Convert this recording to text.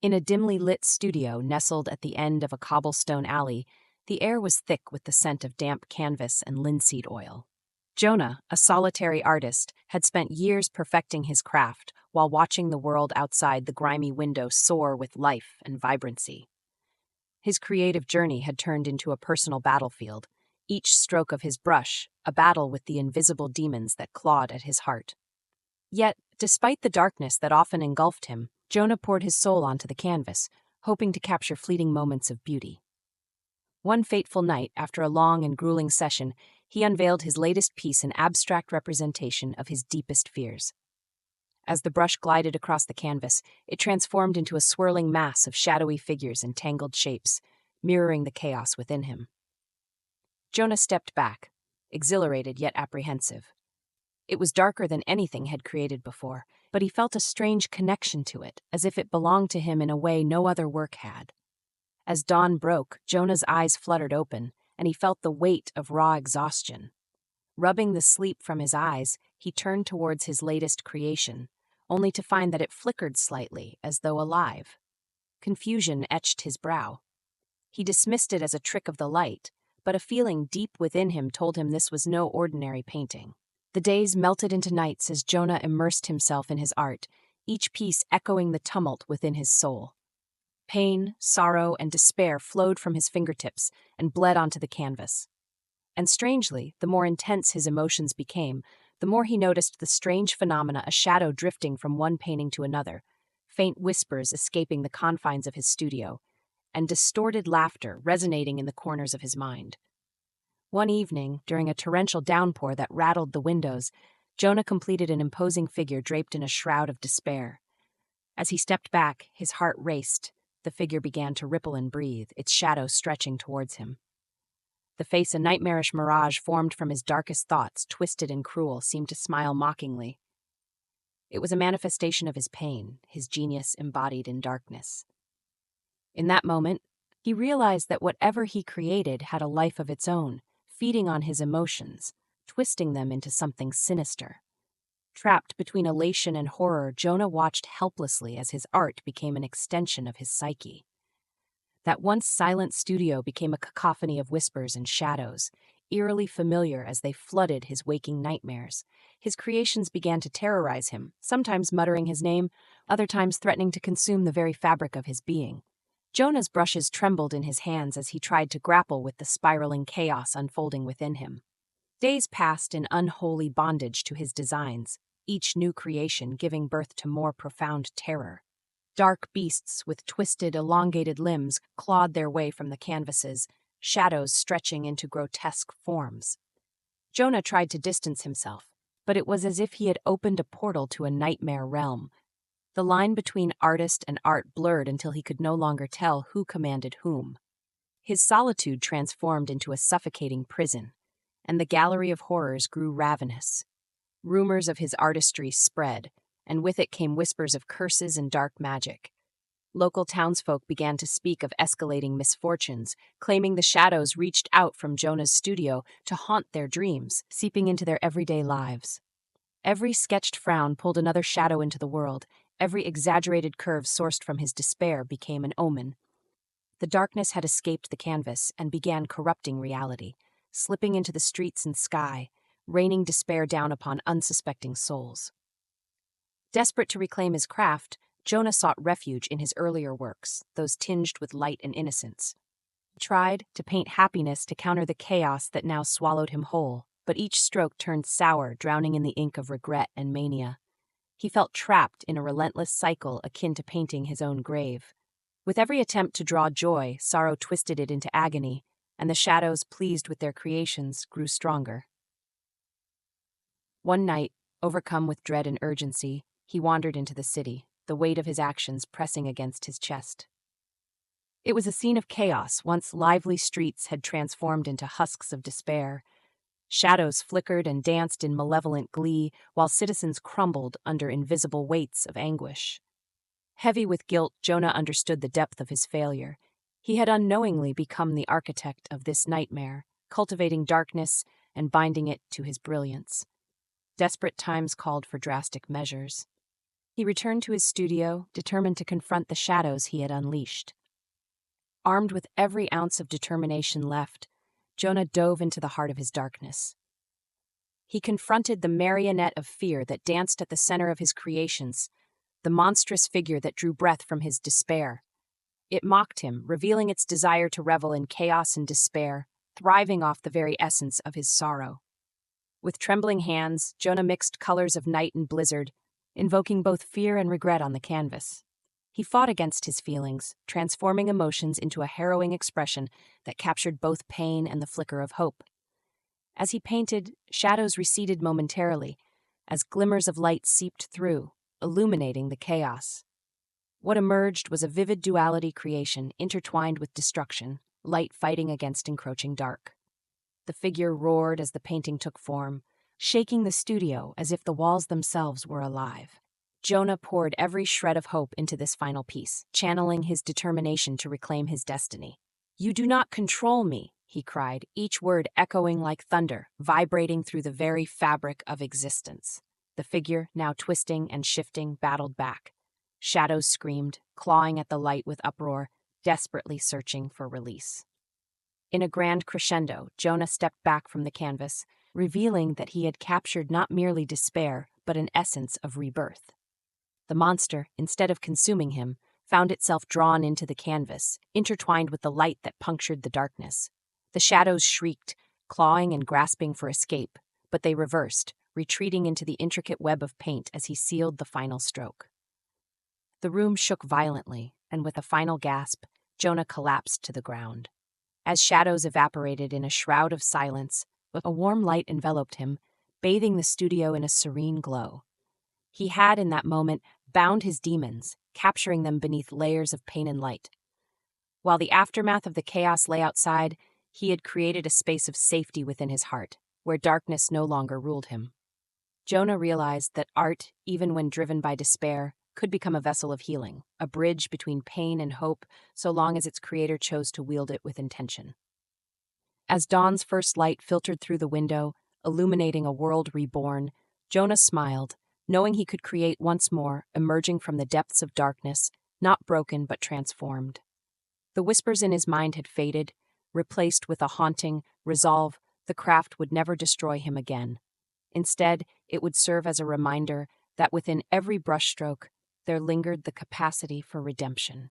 In a dimly lit studio nestled at the end of a cobblestone alley, the air was thick with the scent of damp canvas and linseed oil. Jonah, a solitary artist, had spent years perfecting his craft while watching the world outside the grimy window soar with life and vibrancy. His creative journey had turned into a personal battlefield, each stroke of his brush a battle with the invisible demons that clawed at his heart. Yet, despite the darkness that often engulfed him, Jonah poured his soul onto the canvas, hoping to capture fleeting moments of beauty. One fateful night, after a long and grueling session, he unveiled his latest piece, an abstract representation of his deepest fears. As the brush glided across the canvas, it transformed into a swirling mass of shadowy figures and tangled shapes, mirroring the chaos within him. Jonah stepped back, exhilarated yet apprehensive. It was darker than anything he had created before, but he felt a strange connection to it, as if it belonged to him in a way no other work had. As dawn broke, Jonah's eyes fluttered open, and he felt the weight of raw exhaustion. Rubbing the sleep from his eyes, he turned towards his latest creation, only to find that it flickered slightly, as though alive. Confusion etched his brow. He dismissed it as a trick of the light, but a feeling deep within him told him this was no ordinary painting. The days melted into nights as Jonah immersed himself in his art, each piece echoing the tumult within his soul. Pain, sorrow, and despair flowed from his fingertips and bled onto the canvas. And strangely, the more intense his emotions became, the more he noticed the strange phenomena, a shadow drifting from one painting to another, faint whispers escaping the confines of his studio, and distorted laughter resonating in the corners of his mind. One evening, during a torrential downpour that rattled the windows, Jonah completed an imposing figure draped in a shroud of despair. As he stepped back, his heart raced. The figure began to ripple and breathe, its shadow stretching towards him. The face, a nightmarish mirage formed from his darkest thoughts, twisted and cruel, seemed to smile mockingly. It was a manifestation of his pain, his genius embodied in darkness. In that moment, he realized that whatever he created had a life of its own, feeding on his emotions, twisting them into something sinister. Trapped between elation and horror, Jonah watched helplessly as his art became an extension of his psyche. That once silent studio became a cacophony of whispers and shadows, eerily familiar as they flooded his waking nightmares. His creations began to terrorize him, sometimes muttering his name, other times threatening to consume the very fabric of his being. Jonah's brushes trembled in his hands as he tried to grapple with the spiraling chaos unfolding within him. Days passed in unholy bondage to his designs, each new creation giving birth to more profound terror. Dark beasts with twisted, elongated limbs clawed their way from the canvases, shadows stretching into grotesque forms. Jonah tried to distance himself, but it was as if he had opened a portal to a nightmare realm. The line between artist and art blurred until he could no longer tell who commanded whom. His solitude transformed into a suffocating prison, and the gallery of horrors grew ravenous. Rumors of his artistry spread, and with it came whispers of curses and dark magic. Local townsfolk began to speak of escalating misfortunes, claiming the shadows reached out from Jonah's studio to haunt their dreams, seeping into their everyday lives. Every sketched frown pulled another shadow into the world. Every exaggerated curve sourced from his despair became an omen. The darkness had escaped the canvas and began corrupting reality, slipping into the streets and sky, raining despair down upon unsuspecting souls. Desperate to reclaim his craft, Jonah sought refuge in his earlier works, those tinged with light and innocence. He tried to paint happiness to counter the chaos that now swallowed him whole, but each stroke turned sour, drowning in the ink of regret and mania. He felt trapped in a relentless cycle akin to painting his own grave. With every attempt to draw joy, sorrow twisted it into agony, and the shadows, pleased with their creations, grew stronger. One night, overcome with dread and urgency, he wandered into the city, the weight of his actions pressing against his chest. It was a scene of chaos. Once lively streets had transformed into husks of despair. Shadows flickered and danced in malevolent glee, while citizens crumbled under invisible weights of anguish. Heavy with guilt, Jonah understood the depth of his failure. He had unknowingly become the architect of this nightmare, cultivating darkness and binding it to his brilliance. Desperate times called for drastic measures. He returned to his studio, determined to confront the shadows he had unleashed. Armed with every ounce of determination left, Jonah dove into the heart of his darkness. He confronted the marionette of fear that danced at the center of his creations, the monstrous figure that drew breath from his despair. It mocked him, revealing its desire to revel in chaos and despair, thriving off the very essence of his sorrow. With trembling hands, Jonah mixed colors of night and blizzard, invoking both fear and regret on the canvas. He fought against his feelings, transforming emotions into a harrowing expression that captured both pain and the flicker of hope. As he painted, shadows receded momentarily, as glimmers of light seeped through, illuminating the chaos. What emerged was a vivid duality creation intertwined with destruction, light fighting against encroaching dark. The figure roared as the painting took form, shaking the studio as if the walls themselves were alive. Jonah poured every shred of hope into this final piece, channeling his determination to reclaim his destiny. "You do not control me," he cried, each word echoing like thunder, vibrating through the very fabric of existence. The figure, now twisting and shifting, battled back. Shadows screamed, clawing at the light with uproar, desperately searching for release. In a grand crescendo, Jonah stepped back from the canvas, revealing that he had captured not merely despair, but an essence of rebirth. The monster, instead of consuming him, found itself drawn into the canvas, intertwined with the light that punctured the darkness. The shadows shrieked, clawing and grasping for escape, but they reversed, retreating into the intricate web of paint as he sealed the final stroke. The room shook violently, and with a final gasp, Jonah collapsed to the ground. As shadows evaporated in a shroud of silence, a warm light enveloped him, bathing the studio in a serene glow. He had, in that moment, bound his demons, capturing them beneath layers of pain and light. While the aftermath of the chaos lay outside, he had created a space of safety within his heart, where darkness no longer ruled him. Jonah realized that art, even when driven by despair, could become a vessel of healing, a bridge between pain and hope, so long as its creator chose to wield it with intention. As dawn's first light filtered through the window, illuminating a world reborn, Jonah smiled, knowing he could create once more, emerging from the depths of darkness, not broken but transformed. The whispers in his mind had faded, replaced with a haunting resolve the craft would never destroy him again. Instead, it would serve as a reminder that within every brushstroke there lingered the capacity for redemption.